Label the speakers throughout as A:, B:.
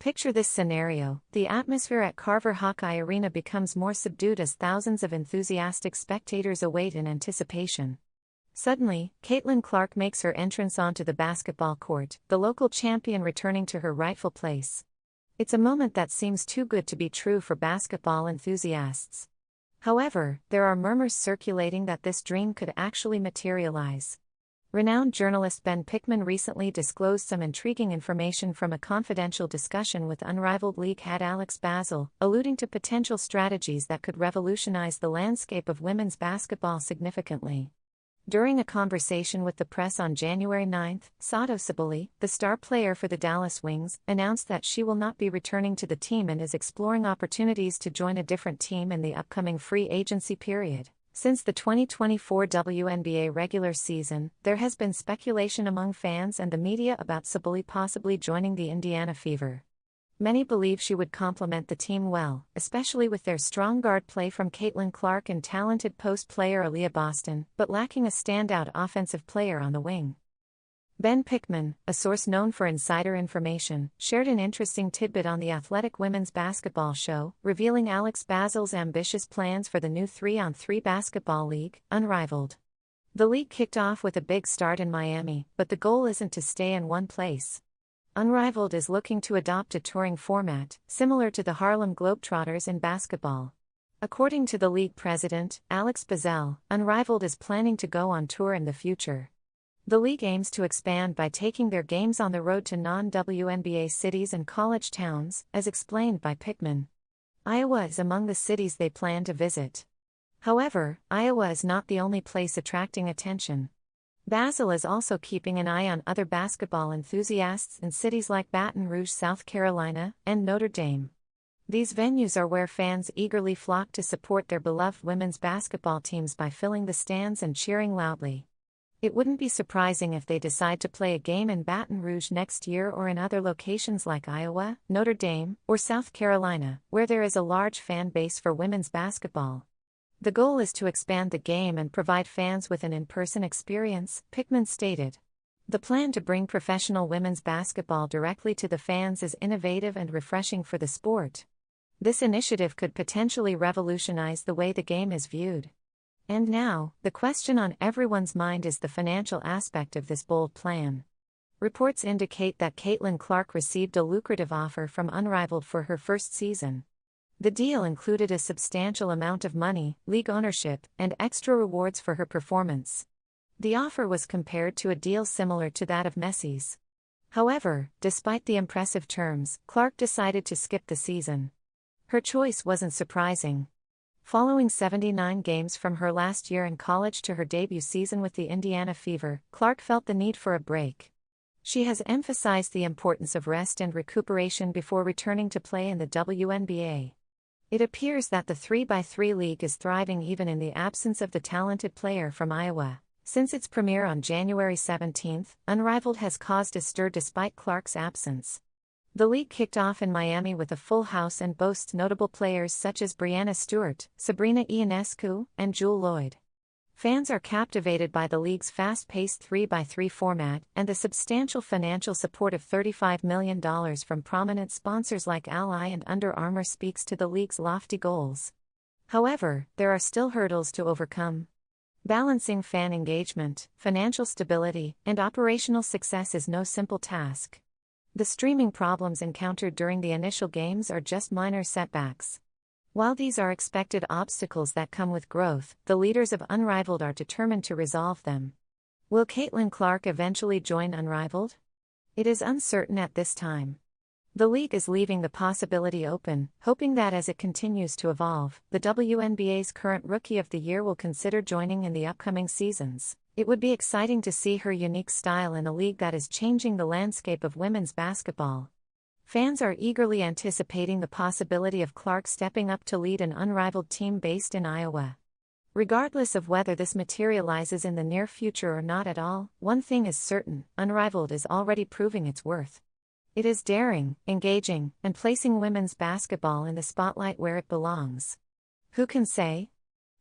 A: Picture this scenario: the atmosphere at Carver Hawkeye Arena becomes more subdued as thousands of enthusiastic spectators await in anticipation. Suddenly, Caitlin Clark makes her entrance onto the basketball court, the local champion returning to her rightful place. It's a moment that seems too good to be true for basketball enthusiasts. However, there are murmurs circulating that this dream could actually materialize. Renowned journalist Ben Pickman recently disclosed some intriguing information from a confidential discussion with Unrivaled League head Alex Basel, alluding to potential strategies that could revolutionize the landscape of women's basketball significantly. During a conversation with the press on January 9, Sato Sabally, the star player for the Dallas Wings, announced that she will not be returning to the team and is exploring opportunities to join a different team in the upcoming free agency period. Since the 2024 WNBA regular season, there has been speculation among fans and the media about Sabally possibly joining the Indiana Fever. Many believe she would complement the team well, especially with their strong guard play from Caitlin Clark and talented post player Aaliyah Boston, but lacking a standout offensive player on the wing. Ben Pickman, a source known for insider information, shared an interesting tidbit on the Athletic Women's Basketball Show, revealing Alex Basel's ambitious plans for the new 3-on-3 basketball league, Unrivaled. The league kicked off with a big start in Miami, but the goal isn't to stay in one place. Unrivaled is looking to adopt a touring format, similar to the Harlem Globetrotters in basketball. According to the league president, Alex Basel, Unrivaled is planning to go on tour in the future. The league aims to expand by taking their games on the road to non-WNBA cities and college towns, as explained by Pickman. Iowa is among the cities they plan to visit. However, Iowa is not the only place attracting attention. Basel is also keeping an eye on other basketball enthusiasts in cities like Baton Rouge, South Carolina, and Notre Dame. These venues are where fans eagerly flock to support their beloved women's basketball teams by filling the stands and cheering loudly. It wouldn't be surprising if they decide to play a game in Baton Rouge next year or in other locations like Iowa, Notre Dame, or South Carolina, where there is a large fan base for women's basketball. The goal is to expand the game and provide fans with an in-person experience, Pickman stated. The plan to bring professional women's basketball directly to the fans is innovative and refreshing for the sport. This initiative could potentially revolutionize the way the game is viewed. And now, the question on everyone's mind is the financial aspect of this bold plan. Reports indicate that Caitlin Clark received a lucrative offer from Unrivaled for her first season. The deal included a substantial amount of money, league ownership, and extra rewards for her performance. The offer was compared to a deal similar to that of Messi's. However, despite the impressive terms, Clark decided to skip the season. Her choice wasn't surprising. Following 79 games from her last year in college to her debut season with the Indiana Fever, Clark felt the need for a break. She has emphasized the importance of rest and recuperation before returning to play in the WNBA. It appears that the 3x3 league is thriving even in the absence of the talented player from Iowa. Since its premiere on January 17, Unrivaled has caused a stir despite Clark's absence. The league kicked off in Miami with a full house and boasts notable players such as Brianna Stewart, Sabrina Ionescu, and Jewel Lloyd. Fans are captivated by the league's fast-paced 3x3 format and the substantial financial support of $35 million from prominent sponsors like Ally and Under Armour speaks to the league's lofty goals. However, there are still hurdles to overcome. Balancing fan engagement, financial stability, and operational success is no simple task. The streaming problems encountered during the initial games are just minor setbacks. While these are expected obstacles that come with growth, the leaders of Unrivaled are determined to resolve them. Will Caitlin Clark eventually join Unrivaled? It is uncertain at this time. The league is leaving the possibility open, hoping that as it continues to evolve, the WNBA's current Rookie of the Year will consider joining in the upcoming seasons. It would be exciting to see her unique style in a league that is changing the landscape of women's basketball. Fans are eagerly anticipating the possibility of Clark stepping up to lead an Unrivaled team based in Iowa. Regardless of whether this materializes in the near future or not at all, one thing is certain: Unrivaled is already proving its worth. It is daring, engaging, and placing women's basketball in the spotlight where it belongs. Who can say?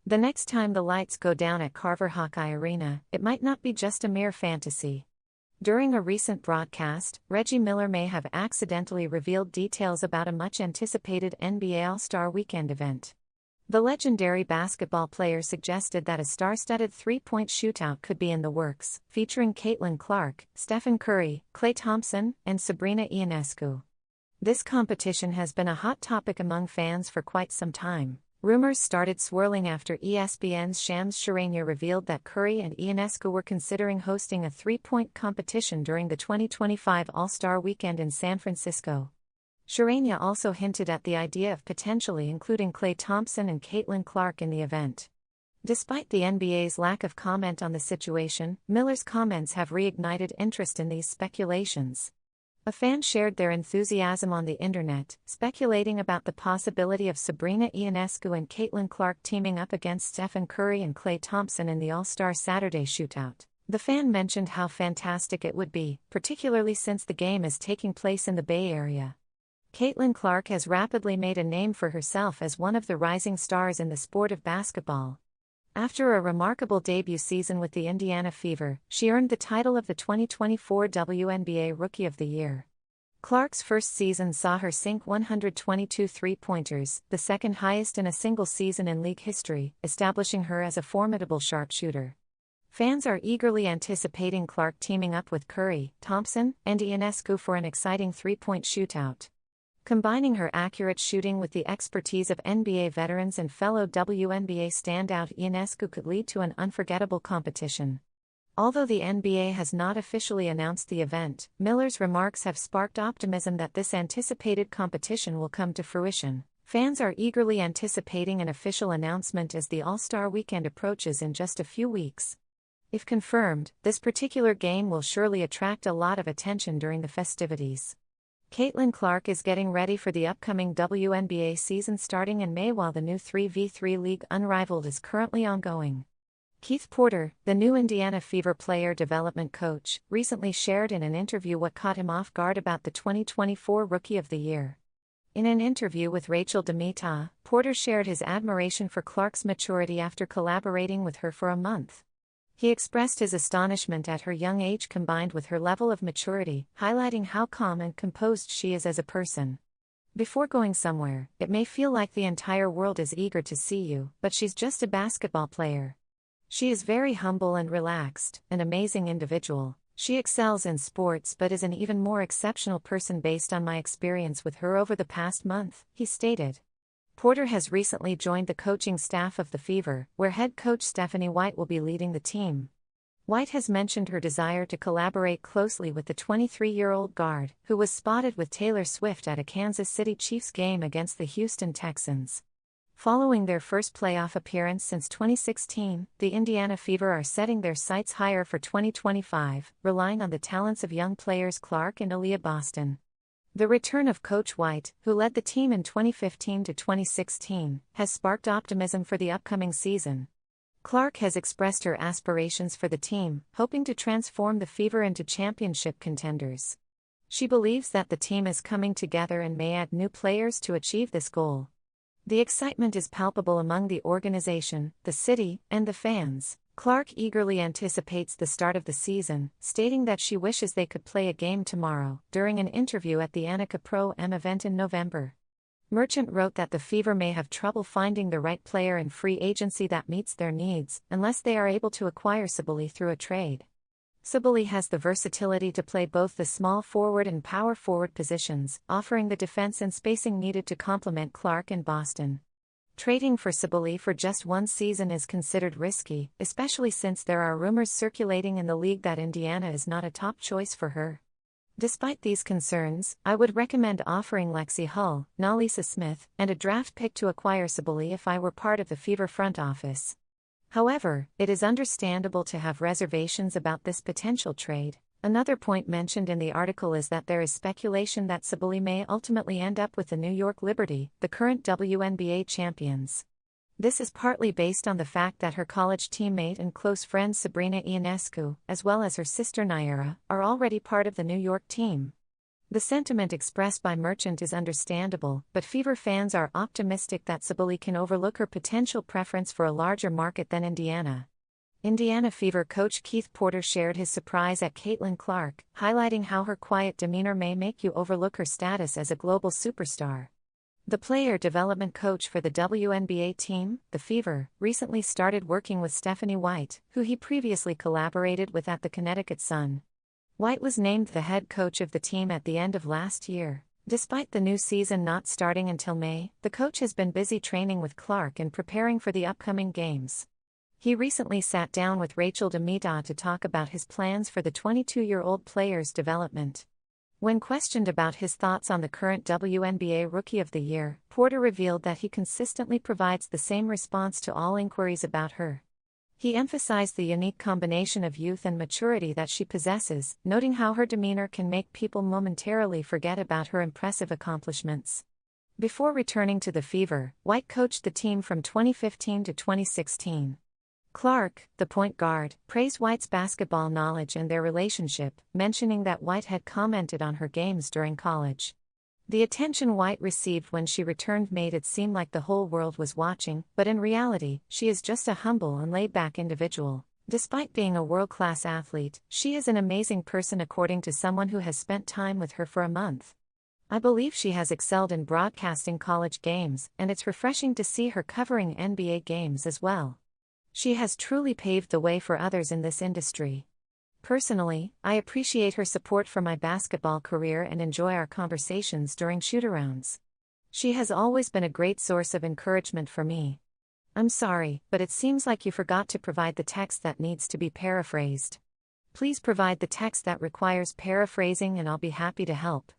A: The next time the lights go down at Carver Hawkeye Arena, it might not be just a mere fantasy. During a recent broadcast, Reggie Miller may have accidentally revealed details about a much-anticipated NBA AllStar Weekend event. The legendary basketball player suggested that a star-studded three-point shootout could be in the works, featuring Caitlin Clark, Stephen Curry, Klay Thompson, and Sabrina Ionescu. This competition has been a hot topic among fans for quite some time. Rumors started swirling after ESPN's Shams Charania revealed that Curry and Ionescu were considering hosting a three-point competition during the 2025 All-Star Weekend in San Francisco. Charania also hinted at the idea of potentially including Klay Thompson and Caitlin Clark in the event. Despite the NBA's lack of comment on the situation, Miller's comments have reignited interest in these speculations. A fan shared their enthusiasm on the internet, speculating about the possibility of Sabrina Ionescu and Caitlin Clark teaming up against Stephen Curry and Klay Thompson in the All-Star Saturday shootout. The fan mentioned how fantastic it would be, particularly since the game is taking place in the Bay Area. Caitlin Clark has rapidly made a name for herself as one of the rising stars in the sport of basketball. After a remarkable debut season with the Indiana Fever, she earned the title of the 2024 WNBA Rookie of the Year. Clark's first season saw her sink 122 three-pointers, the second highest in a single season in league history, establishing her as a formidable sharpshooter. Fans are eagerly anticipating Clark teaming up with Curry, Thompson, and Ionescu for an exciting three-point shootout. Combining her accurate shooting with the expertise of NBA veterans and fellow WNBA standout Ionescu could lead to an unforgettable competition. Although the NBA has not officially announced the event, Miller's remarks have sparked optimism that this anticipated competition will come to fruition. Fans are eagerly anticipating an official announcement as the All-Star Weekend approaches in just a few weeks. If confirmed, this particular game will surely attract a lot of attention during the festivities. Caitlin Clark is getting ready for the upcoming WNBA season starting in May while the new 3v3 league Unrivaled is currently ongoing. Keith Porter, the new Indiana Fever player development coach, recently shared in an interview what caught him off guard about the 2024 Rookie of the Year. In an interview with Rachel DeMita, Porter shared his admiration for Clark's maturity after collaborating with her for a month. He expressed his astonishment at her young age combined with her level of maturity, highlighting how calm and composed she is as a person. Before going somewhere, it may feel like the entire world is eager to see you, but she's just a basketball player. She is very humble and relaxed, an amazing individual. She excels in sports but is an even more exceptional person based on my experience with her over the past month, he stated. Porter has recently joined the coaching staff of the Fever, where head coach Stephanie White will be leading the team. White has mentioned her desire to collaborate closely with the 23-year-old guard, who was spotted with Taylor Swift at a Kansas City Chiefs game against the Houston Texans. Following their first playoff appearance since 2016, the Indiana Fever are setting their sights higher for 2025, relying on the talents of young players Clark and Aaliyah Boston. The return of Coach White, who led the team in 2015 to 2016, has sparked optimism for the upcoming season. Clark has expressed her aspirations for the team, hoping to transform the Fever into championship contenders. She believes that the team is coming together and may add new players to achieve this goal. The excitement is palpable among the organization, the city, and the fans. Clark eagerly anticipates the start of the season, stating that she wishes they could play a game tomorrow, during an interview at the Annika Pro-Am event in November. Merchant wrote that the Fever may have trouble finding the right player in free agency that meets their needs, unless they are able to acquire Sabally through a trade. Sabally has the versatility to play both the small forward and power forward positions, offering the defense and spacing needed to complement Clark and Boston. Trading for Sabally for just one season is considered risky, especially since there are rumors circulating in the league that Indiana is not a top choice for her. Despite these concerns, I would recommend offering Lexie Hull, Nalisa Smith, and a draft pick to acquire Sabally if I were part of the Fever front office. However, it is understandable to have reservations about this potential trade. Another point mentioned in the article is that there is speculation that Sabally may ultimately end up with the New York Liberty, the current WNBA champions. This is partly based on the fact that her college teammate and close friend Sabrina Ionescu, as well as her sister Naira, are already part of the New York team. The sentiment expressed by Merchant is understandable, but Fever fans are optimistic that Sabally can overlook her potential preference for a larger market than Indiana. Indiana Fever coach Keith Porter shared his surprise at Caitlin Clark, highlighting how her quiet demeanor may make you overlook her status as a global superstar. The player development coach for the WNBA team, the Fever, recently started working with Stephanie White, who he previously collaborated with at the Connecticut Sun. White was named the head coach of the team at the end of last year. Despite the new season not starting until May, the coach has been busy training with Clark and preparing for the upcoming games. He recently sat down with Rachel DeMita to talk about his plans for the 22-year-old player's development. When questioned about his thoughts on the current WNBA Rookie of the Year, Porter revealed that he consistently provides the same response to all inquiries about her. He emphasized the unique combination of youth and maturity that she possesses, noting how her demeanor can make people momentarily forget about her impressive accomplishments. Before returning to the Fever, White coached the team from 2015 to 2016. Clark, the point guard, praised White's basketball knowledge and their relationship, mentioning that White had commented on her games during college. The attention White received when she returned made it seem like the whole world was watching, but in reality, she is just a humble and laid-back individual. Despite being a world-class athlete, she is an amazing person according to someone who has spent time with her for a month. I believe she has excelled in broadcasting college games, and it's refreshing to see her covering NBA games as well. She has truly paved the way for others in this industry. Personally, I appreciate her support for my basketball career and enjoy our conversations during shoot-arounds. She has always been a great source of encouragement for me. I'm sorry, but it seems like you forgot to provide the text that needs to be paraphrased. Please provide the text that requires paraphrasing and I'll be happy to help.